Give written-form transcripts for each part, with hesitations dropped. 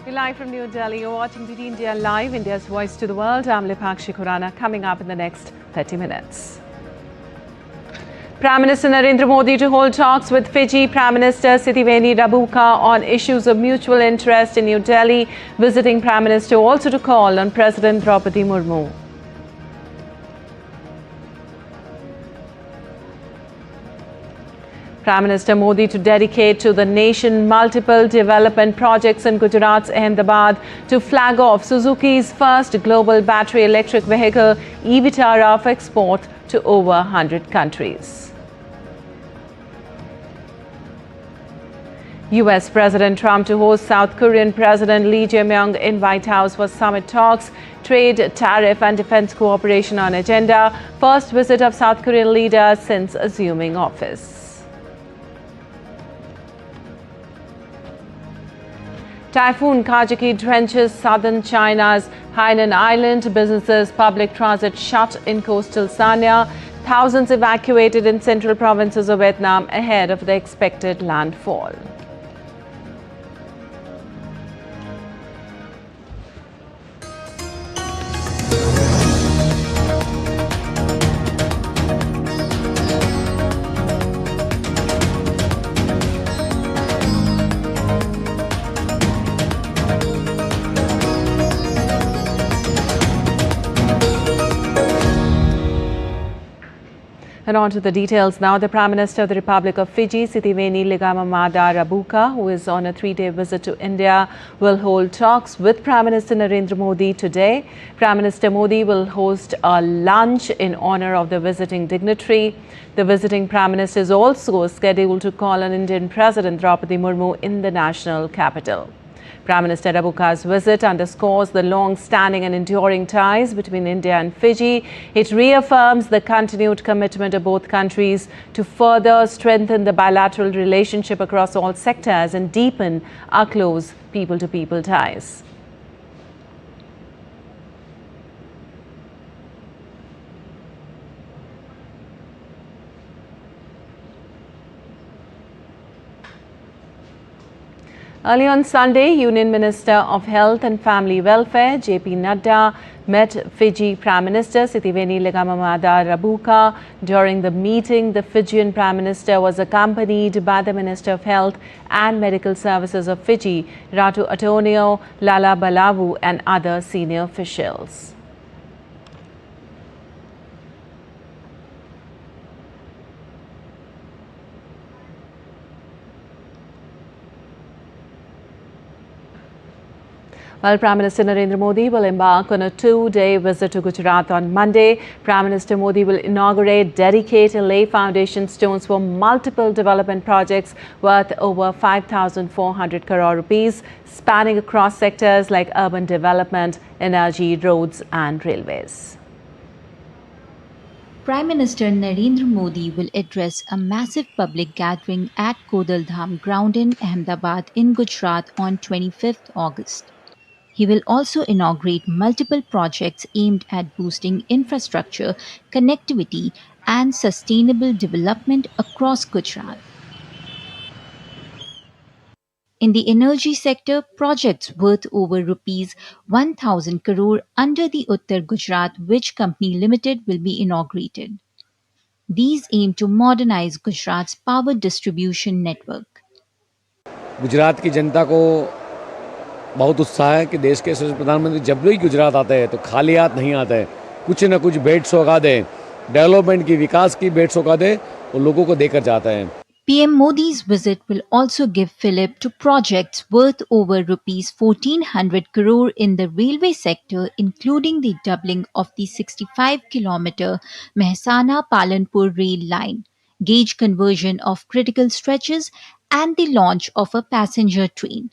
We're live from New Delhi. You're watching DD India Live, India's voice to the world. I'm Lipakshi Khurana. Coming up in the next 30 minutes. Prime Minister Narendra Modi to hold talks with Fiji Prime Minister Sitiveni Rabuka on issues of mutual interest in New Delhi. Visiting Prime Minister also to call on President Draupadi Murmu. Prime Minister Modi to dedicate to the nation multiple development projects in Gujarat's Ahmedabad to flag off Suzuki's first global battery electric vehicle, e-Vitara, for export to over 100 countries. US President Trump to host South Korean President Lee Jae-myung in White House for summit talks. Trade, tariff and defense cooperation on agenda. First visit of South Korean leader since assuming office. Typhoon Kajiki drenches southern China's Hainan Island. Businesses, public transit shut in coastal Sanya. Thousands evacuated in central provinces of Vietnam ahead of the expected landfall. And on to the details now. The Prime Minister of the Republic of Fiji, Sitiveni Rabuka, who is on a 3-day visit to India, will hold talks with Prime Minister Narendra Modi today. Prime Minister Modi will host a lunch in honor of the visiting dignitary. The visiting Prime Minister is also scheduled to call on Indian President Draupadi Murmu in the national capital. Prime Minister Rabuka's visit underscores the long-standing and enduring ties between India and Fiji. It reaffirms the continued commitment of both countries to further strengthen the bilateral relationship across all sectors and deepen our close people-to-people ties. Early on Sunday, Union Minister of Health and Family Welfare, J.P. Nadda, met Fiji Prime Minister Sitiveni Rabuka. During the meeting, the Fijian Prime Minister was accompanied by the Minister of Health and Medical Services of Fiji, Ratu Atonio Lalabalavu, and other senior officials. While Prime Minister Narendra Modi will embark on a 2-day visit to Gujarat on Monday, Prime Minister Modi will inaugurate, dedicate and lay foundation stones for multiple development projects worth over 5,400 crore rupees, spanning across sectors like urban development, energy, roads and railways. Prime Minister Narendra Modi will address a massive public gathering at Kodal Dham ground in Ahmedabad in Gujarat on 25th August. He will also inaugurate multiple projects aimed at boosting infrastructure, connectivity, and sustainable development across Gujarat. In the energy sector, projects worth over rupees 1,000 crore under the Uttar Gujarat Vij Company Limited will be inaugurated. These aim to modernize Gujarat's power distribution network. Gujarat की जनता को बहुत उत्साह है कि देश के यशस्वी प्रधानमंत्री जब भी गुजरात आते हैं तो खाली हाथ नहीं आते हैं, कुछ न कुछ भेंट सौगात दें, डेवलपमेंट की, विकास की भेंट सौगात दें और लोगों को देकर जाते हैं. PM Modi's visit will also give fillip to projects worth over rupees 1,400 crore in the railway sector, including the doubling of the 65-kilometer Mehsana-Palanpur rail line, gauge conversion of critical stretches, and the launch of a passenger train.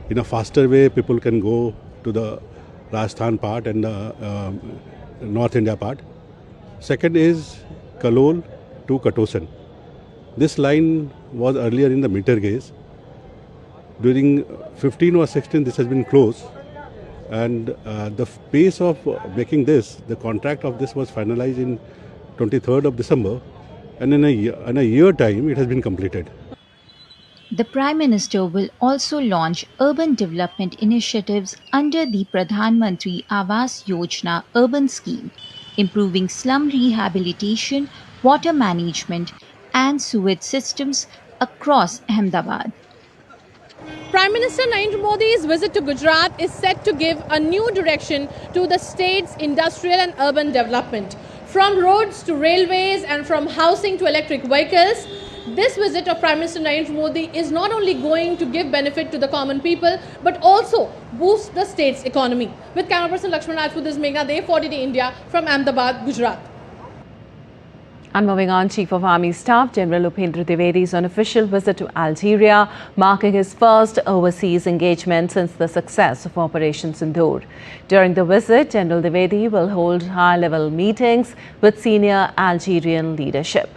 In a faster way, people can go to the Rajasthan part and the North India part. Second is Kalol to Katosan. This line was earlier in the meter gauge. During 15 or 16, this has been closed. And the pace of making this, the contract of this was finalized in 23rd of December. And in a year time, it has been completed. the Prime Minister will also launch urban development initiatives under the Pradhan Mantri Awas Yojana urban scheme, improving slum rehabilitation, water management, and sewage systems across Ahmedabad. Prime Minister Narendra Modi's visit to Gujarat is set to give a new direction to the state's industrial and urban development. From roads to railways and from housing to electric vehicles, this visit of Prime Minister Narendra Modi is not only going to give benefit to the common people but also boost the state's economy. With camera person Lakshman Rajput, this is Megha Dev for DD India from Ahmedabad, Gujarat. And moving on, Chief of Army Staff General Upendra Dwivedi's unofficial visit to Algeria, marking his first overseas engagement since the success of Operation Sindoor. During the visit, General Dwivedi will hold high-level meetings with senior Algerian leadership.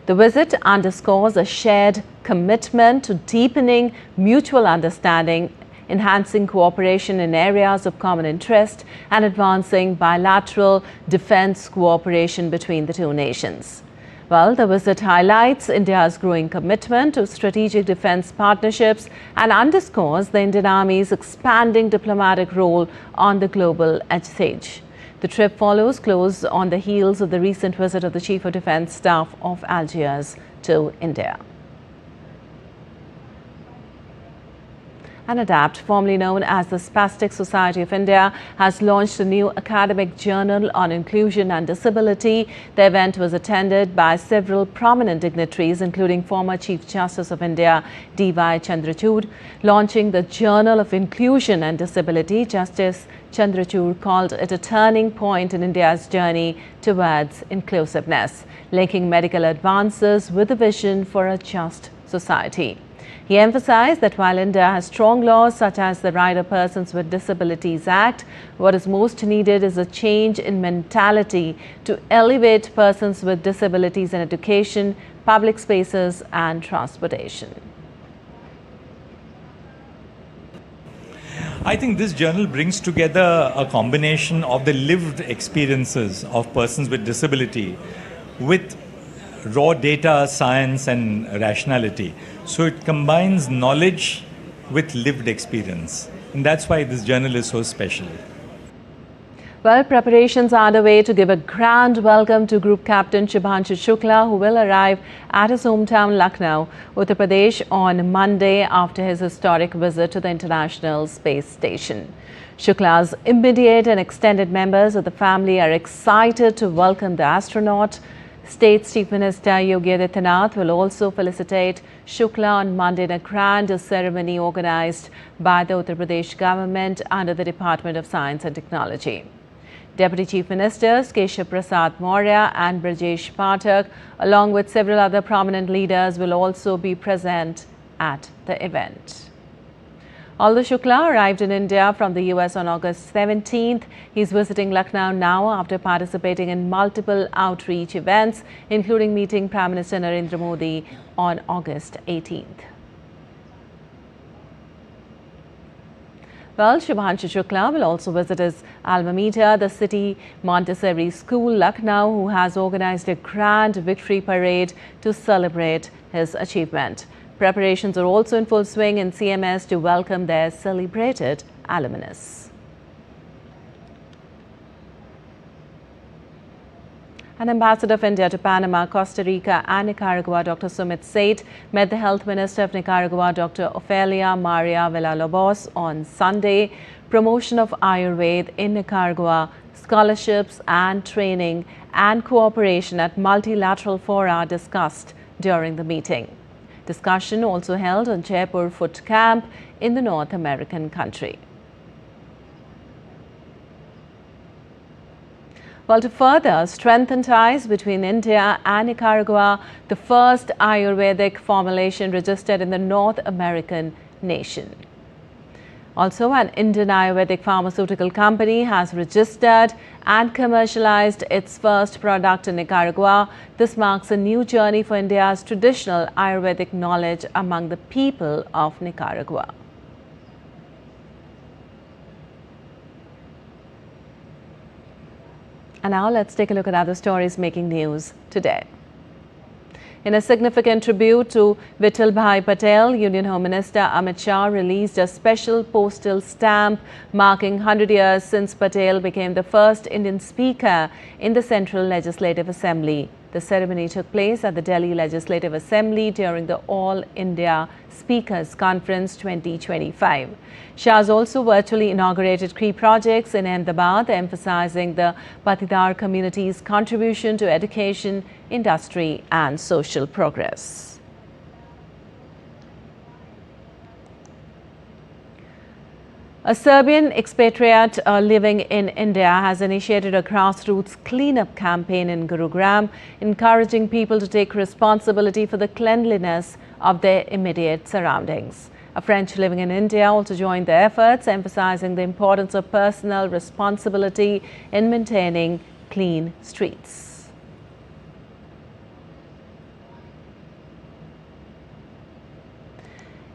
The visit underscores a shared commitment to deepening mutual understanding, enhancing cooperation in areas of common interest, and advancing bilateral defense cooperation between the two nations. Well, the visit highlights India's growing commitment to strategic defense partnerships and underscores the Indian Army's expanding diplomatic role on the global stage. The trip follows close on the heels of the recent visit of the Chief of Defense Staff of Algiers to India. And ADAPT, formerly known as the Spastic Society of India, has launched a new academic journal on inclusion and disability. The event was attended by several prominent dignitaries, including former Chief Justice of India, D.Y. Chandrachud. Launching the Journal of Inclusion and Disability, Justice Chandrachud called it a turning point in India's journey towards inclusiveness, linking medical advances with a vision for a just society. He emphasized that while India has strong laws such as the Right of Persons with Disabilities Act, what is most needed is a change in mentality to elevate persons with disabilities in education, public spaces and transportation. I think this journal brings together a combination of the lived experiences of persons with disability with raw data, science and rationality. So it combines knowledge with lived experience. And that's why this journal is so special. Well, preparations are underway to give a grand welcome to Group Captain Shubhanshu Shukla, who will arrive at his hometown Lucknow, Uttar Pradesh on Monday after his historic visit to the International Space Station. Shukla's immediate and extended members of the family are excited to welcome the astronaut. State's Chief Minister Yogi Adityanath will also felicitate Shukla on Monday in a grand ceremony organized by the Uttar Pradesh government under the Department of Science and Technology. Deputy Chief Ministers Keshav Prasad Maurya and Brajesh Pathak, along with several other prominent leaders, will also be present at the event. Although Shukla arrived in India from the US on August 17th, he's visiting Lucknow now after participating in multiple outreach events, including meeting Prime Minister Narendra Modi on August 18th. Well, Shubhanshu Shukla will also visit his alma mater, the City Montessori School, Lucknow, who has organized a grand victory parade to celebrate his achievement. Preparations are also in full swing in CMS to welcome their celebrated alumnus. An ambassador of India to Panama, Costa Rica and Nicaragua, Dr. Sumit Seth, met the Health Minister of Nicaragua, Dr. Ofelia Maria Villalobos, on Sunday. Promotion of Ayurveda in Nicaragua, scholarships and training and cooperation at multilateral fora discussed during the meeting. Discussion also held on Jaipur Foot Camp in the North American country. Well, to further strengthen ties between India and Nicaragua, the first Ayurvedic formulation registered in the North American nation. Also, an Indian Ayurvedic pharmaceutical company has registered and commercialized its first product in Nicaragua. This marks a new journey for India's traditional Ayurvedic knowledge among the people of Nicaragua. And now let's take a look at other stories making news today. In a significant tribute to Vittalbhai Patel, Union Home Minister Amit Shah released a special postal stamp marking 100 years since Patel became the first Indian speaker in the Central Legislative Assembly. The ceremony took place at the Delhi Legislative Assembly during the All India Speakers Conference 2025. Shah's also virtually inaugurated key projects in Ahmedabad, emphasizing the Patidar community's contribution to education, industry and social progress. A Serbian expatriate living in India has initiated a grassroots cleanup campaign in Gurugram, encouraging people to take responsibility for the cleanliness of their immediate surroundings. A French living in India also joined the efforts, emphasizing the importance of personal responsibility in maintaining clean streets.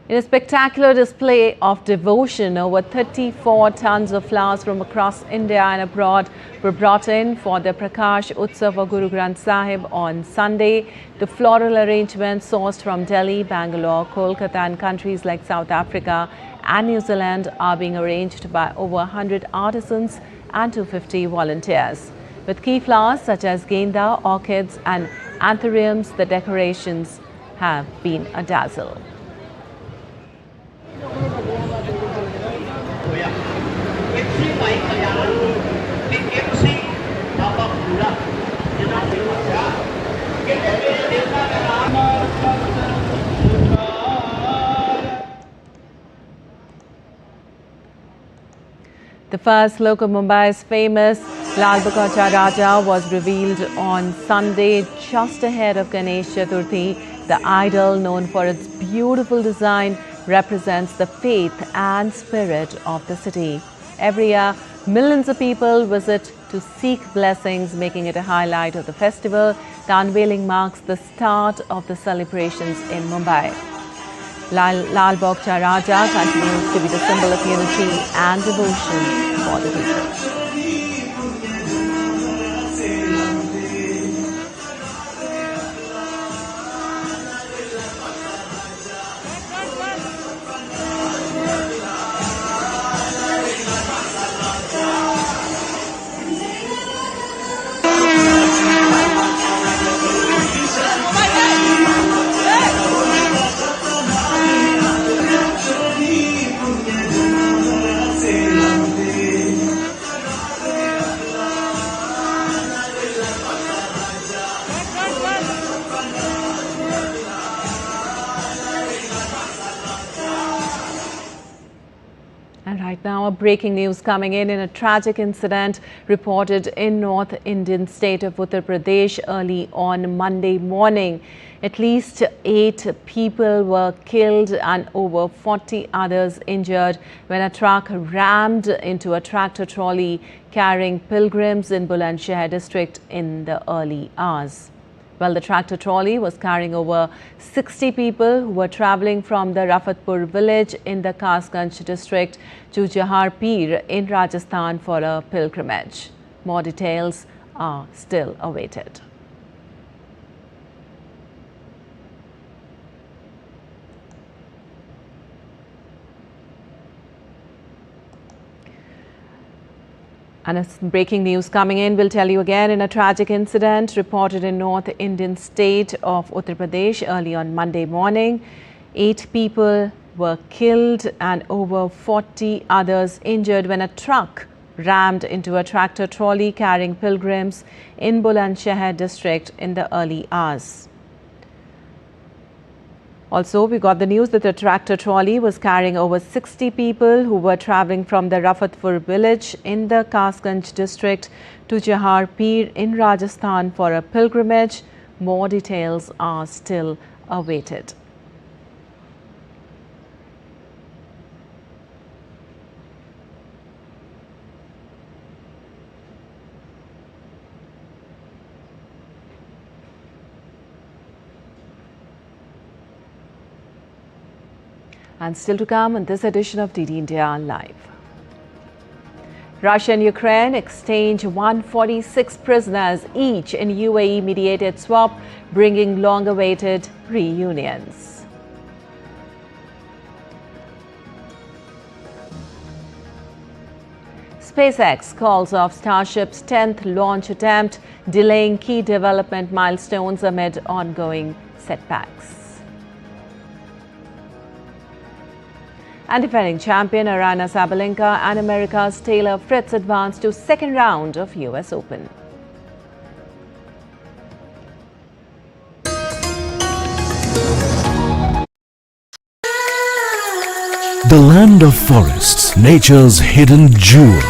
In a spectacular display of devotion, over 34 tons of flowers from across India and abroad were brought in for the Prakash Utsav of Guru Granth Sahib on Sunday. The floral arrangements sourced from Delhi, Bangalore, Kolkata and countries like South Africa and New Zealand are being arranged by over 100 artisans and 250 volunteers. With key flowers such as Genda, orchids and anthuriums, the decorations have been a dazzle. The first look of Mumbai's famous Rabuka Raja was revealed on Sunday just ahead of Ganesh Chaturthi. The idol, known for its beautiful design, represents the faith and spirit of the city. Every year, millions of people visit to seek blessings, making it a highlight of the festival. The unveiling marks the start of the celebrations in Mumbai. Lal Bokcha Raja continues to be the symbol of unity and devotion for the people. And right now, a breaking news coming in a tragic incident reported in North Indian state of Uttar Pradesh early on Monday morning. At least 8 people were killed and over 40 others injured when a truck rammed into a tractor trolley carrying pilgrims in Bulandshahr district in the early hours. Well, the tractor trolley was carrying over 60 people who were travelling from the Rafatpur village in the Kasganj district to Jahar Peer in Rajasthan for a pilgrimage. More details are still awaited. And as breaking news coming in, we'll tell you again in a tragic incident reported in North Indian state of Uttar Pradesh early on Monday morning. 8 people were killed and over 40 others injured when a truck rammed into a tractor trolley carrying pilgrims in Bulandshahr district in the early hours. Also, we got the news that the tractor trolley was carrying over 60 people who were travelling from the Rafatpur village in the Kasganj district to Jahar Peer in Rajasthan for a pilgrimage. More details are still awaited. And still to come in this edition of DD India Live. Russia and Ukraine exchange 146 prisoners each in UAE-mediated swap, bringing long-awaited reunions. SpaceX calls off Starship's 10th launch attempt, delaying key development milestones amid ongoing setbacks. And defending champion Aryna Sabalenka and America's Taylor Fritz advanced to second round of US Open. The land of forests, nature's hidden jewel.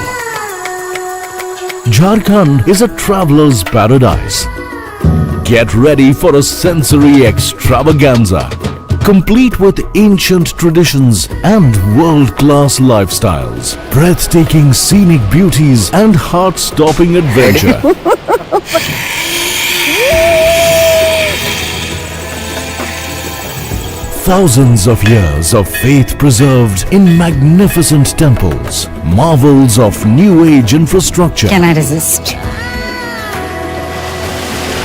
Jharkhand is a traveler's paradise. Get ready for a sensory extravaganza, complete with ancient traditions and world-class lifestyles, breathtaking scenic beauties and heart-stopping adventure. Thousands of years of faith preserved in magnificent temples, marvels of new age infrastructure. Can I resist?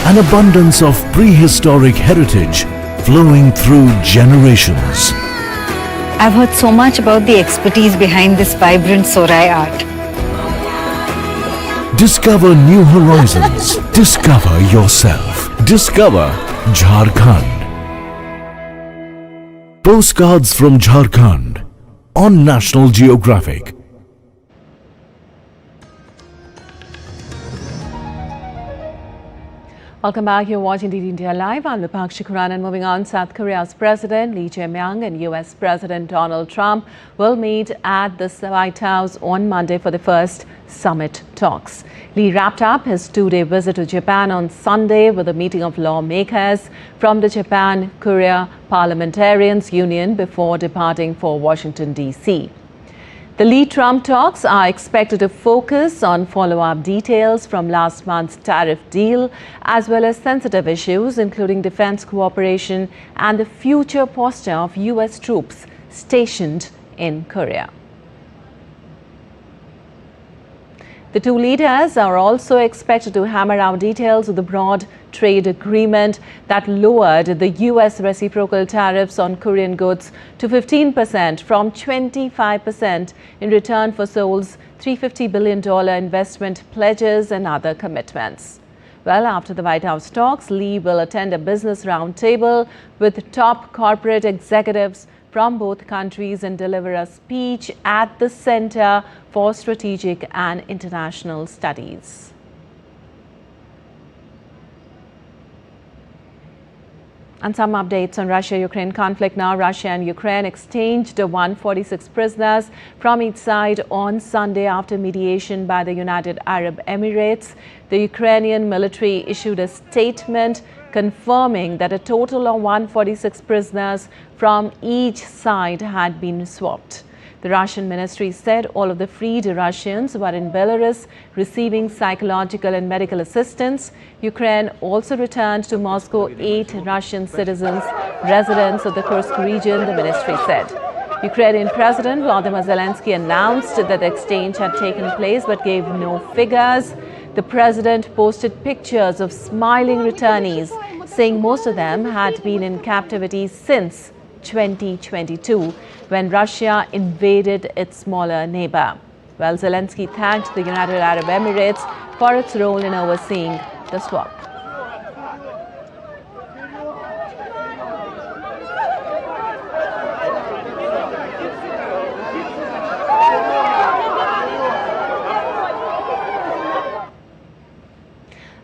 An abundance of prehistoric heritage flowing through generations. I've heard so much about the expertise behind this vibrant Sorai art. Discover new horizons. Discover yourself. Discover Jharkhand. Postcards from Jharkhand on National Geographic. Welcome back. You're watching DD India Live. I'm Vipakshi Khurana. And moving on, South Korea's President Lee Jae-myung and US President Donald Trump will meet at the White House on Monday for the first summit talks. Lee wrapped up his two-day visit to Japan on Sunday with a meeting of lawmakers from the Japan-Korea Parliamentarians Union before departing for Washington, D.C. The Lee-Trump talks are expected to focus on follow-up details from last month's tariff deal, as well as sensitive issues including defense cooperation and the future posture of US troops stationed in Korea. The two leaders are also expected to hammer out details of the broad trade agreement that lowered the US reciprocal tariffs on Korean goods to 15% from 25% in return for Seoul's $350 billion investment pledges and other commitments. Well, after the White House talks, Lee will attend a business roundtable with top corporate executives from both countries and deliver a speech at the Center for Strategic and International Studies. And some updates on Russia-Ukraine conflict now. Russia and Ukraine exchanged 146 prisoners from each side on Sunday after mediation by the United Arab Emirates. The Ukrainian military issued a statement confirming that a total of 146 prisoners from each side had been swapped. The Russian ministry said all of the freed Russians were in Belarus receiving psychological and medical assistance. Ukraine also returned to Moscow 8 Russian citizens, residents of the Kursk region, the ministry said. Ukrainian President Volodymyr Zelensky announced that the exchange had taken place but gave no figures. The president posted pictures of smiling returnees, saying most of them had been in captivity since 2022, when Russia invaded its smaller neighbor. Well, Zelensky thanked the United Arab Emirates for its role in overseeing the swap.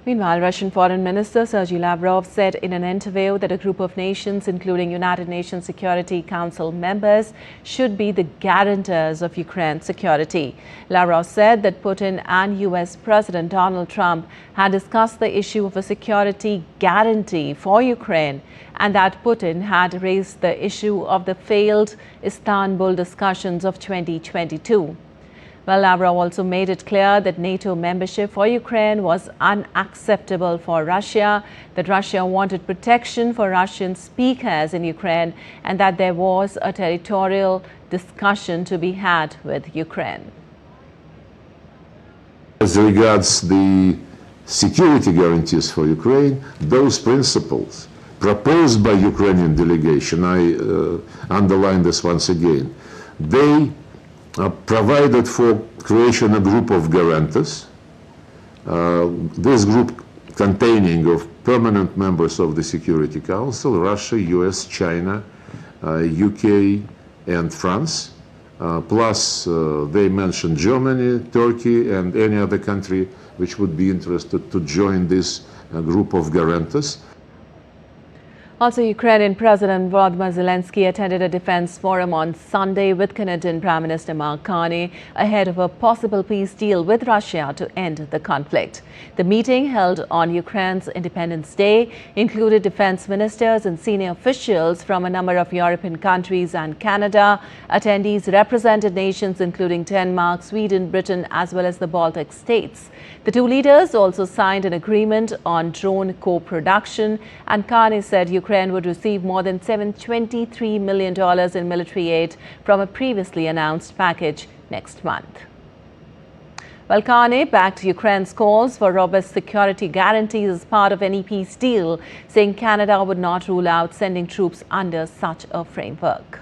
Meanwhile, Russian Foreign Minister Sergei Lavrov said in an interview that a group of nations, including United Nations Security Council members, should be the guarantors of Ukraine's security. Lavrov said that Putin and US President Donald Trump had discussed the issue of a security guarantee for Ukraine and that Putin had raised the issue of the failed Istanbul discussions of 2022. Well, Lavrov also made it clear that NATO membership for Ukraine was unacceptable for Russia, that Russia wanted protection for Russian speakers in Ukraine, and that there was a territorial discussion to be had with Ukraine. As regards the security guarantees for Ukraine, those principles proposed by Ukrainian delegation, I underline this once again, they provided for creation of a group of guarantors. This group containing of permanent members of the Security Council, Russia, US, China, UK, and France. Plus, they mentioned Germany, Turkey, and any other country which would be interested to join this group of guarantors. Also, Ukrainian President Volodymyr Zelensky attended a defense forum on Sunday with Canadian Prime Minister Mark Carney ahead of a possible peace deal with Russia to end the conflict. The meeting, held on Ukraine's Independence Day, included defense ministers and senior officials from a number of European countries and Canada. Attendees represented nations including Denmark, Sweden, Britain, as well as the Baltic states. The two leaders also signed an agreement on drone co-production, and Carney said Ukraine would receive more than $723 million in military aid from a previously announced package next month. Well, Carney backed Ukraine's calls for robust security guarantees as part of any peace deal, saying Canada would not rule out sending troops under such a framework.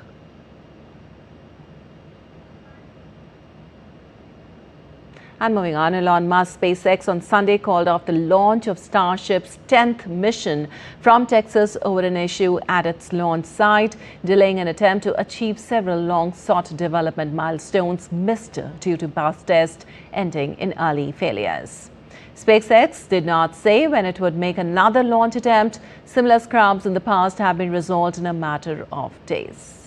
And moving on, Elon Musk, SpaceX on Sunday called off the launch of Starship's 10th mission from Texas over an issue at its launch site, delaying an attempt to achieve several long-sought development milestones missed due to bus tests ending in early failures. SpaceX did not say when it would make another launch attempt. Similar scrubs in the past have been resolved in a matter of days.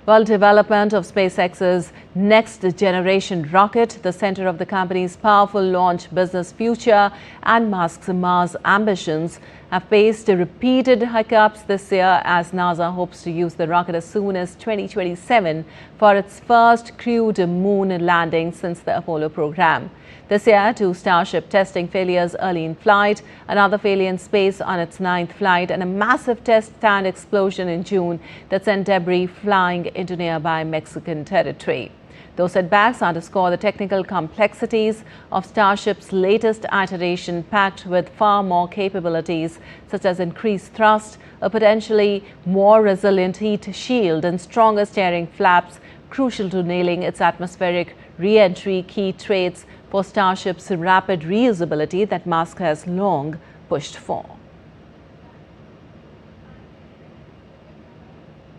Well, development of SpaceX's next-generation rocket, the center of the company's powerful launch business future, and Musk's Mars ambitions have faced repeated hiccups this year as NASA hopes to use the rocket as soon as 2027 for its first crewed moon landing since the Apollo program. This year, 2 Starship testing failures early in flight, another failure in space on its 9th flight, and a massive test stand explosion in June that sent debris flying into nearby Mexican territory. Those setbacks underscore the technical complexities of Starship's latest iteration, packed with far more capabilities such as increased thrust, a potentially more resilient heat shield, and stronger steering flaps, crucial to nailing its atmospheric re-entry, key traits for Starship's rapid reusability that Musk has long pushed for.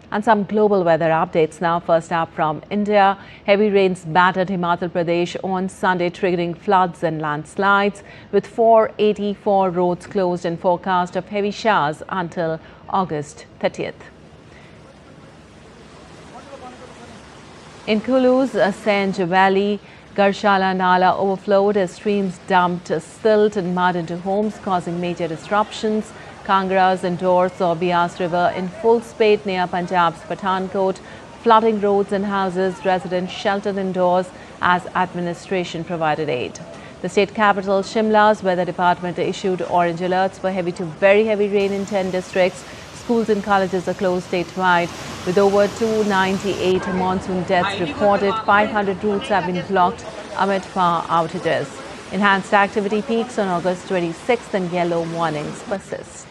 And some global weather updates now. First up from India. Heavy rains battered Himachal Pradesh on Sunday, triggering floods and landslides, with 484 roads closed and forecast of heavy showers until August 30th. In Kulu's Sanj Valley, Garshala Nala overflowed as streams dumped silt and mud into homes, causing major disruptions. Kangra's Indore saw Bias River in full spate near Punjab's Pathankot, flooding roads and houses. Residents sheltered indoors as administration provided aid. The state capital, Shimla's weather department issued orange alerts for heavy to very heavy rain in 10 districts. Schools and colleges are closed statewide. With over 298 monsoon deaths reported, 500 routes have been blocked amid power outages. Enhanced activity peaks on August 26th and yellow warnings persist.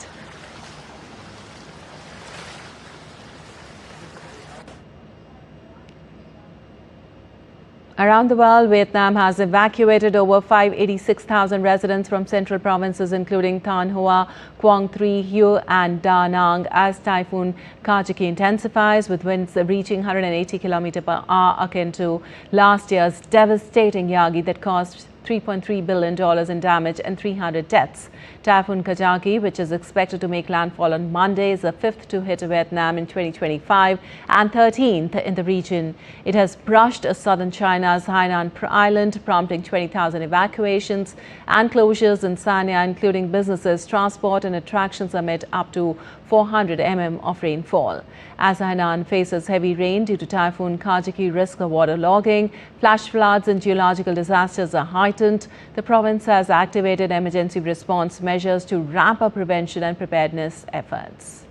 Around the world, Vietnam has evacuated over 586,000 residents from central provinces including Thanh Hoa, Quang Tri, Hue and Da Nang as Typhoon Kajiki intensifies, with winds reaching 180 km per hour, akin to last year's devastating Yagi that caused $3.3 billion in damage and 300 deaths. Typhoon Kajiki, which is expected to make landfall on Monday, is the 5th to hit Vietnam in 2025 and 13th in the region. It has brushed southern China's Hainan Island, prompting 20,000 evacuations and closures in Sanya, including businesses, transport and attractions amid up to 400 mm of rainfall. As Hainan faces heavy rain due to Typhoon Kajiki, risk of waterlogging, flash floods and geological disasters are heightened. The province has activated emergency response measures to ramp up prevention and preparedness efforts.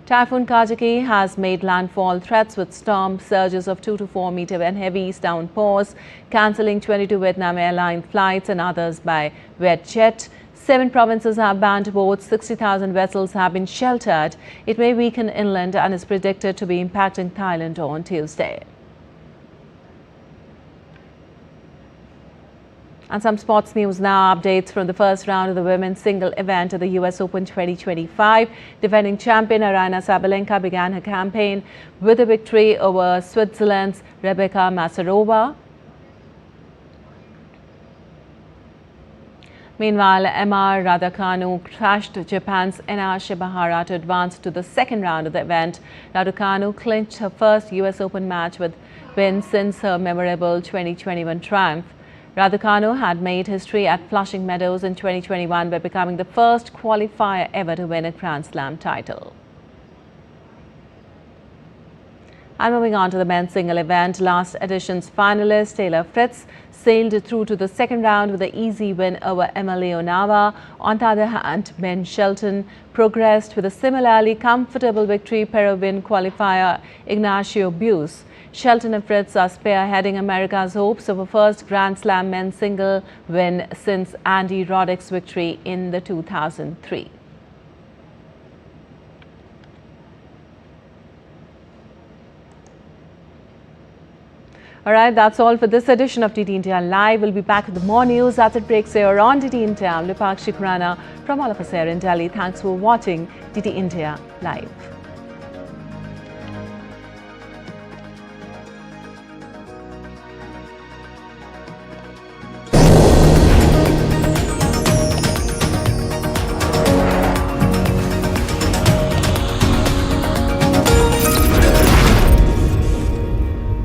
Typhoon Kajiki has made landfall, threats with storm surges of 2 to 4 meter and heavy downpours, cancelling 22 Vietnam Airlines flights and others by wet jet. 7 provinces have banned boats, 60,000 vessels have been sheltered. It may weaken inland and is predicted to be impacting Thailand on Tuesday. And some sports news now. Updates from the first round of the women's single event of the US Open 2025. Defending champion Aryna Sabalenka began her campaign with a victory over Switzerland's Rabuka. Meanwhile, Emma Raducanu crashed Japan's Ena Shibahara to advance to the second round of the event. Raducanu clinched her first US Open match with win since her memorable 2021 triumph. Raducanu had made history at Flushing Meadows in 2021 by becoming the first qualifier ever to win a Grand Slam title. And moving on to the men's single event, last edition's finalist Taylor Fritz sailed through to the second round with an easy win over Emilio Nava. On the other hand, Ben Shelton progressed with a similarly comfortable victory Peruvian qualifier Ignacio Buse. Shelton and Fritz are spearheading America's hopes of a first Grand Slam men's single win since Andy Roddick's victory in the 2003. Alright, that's all for this edition of DT India Live. We'll be back with more news as it breaks here on DT India. I'm Lipakshi Khurana from all of us here in Delhi. Thanks for watching DT India Live.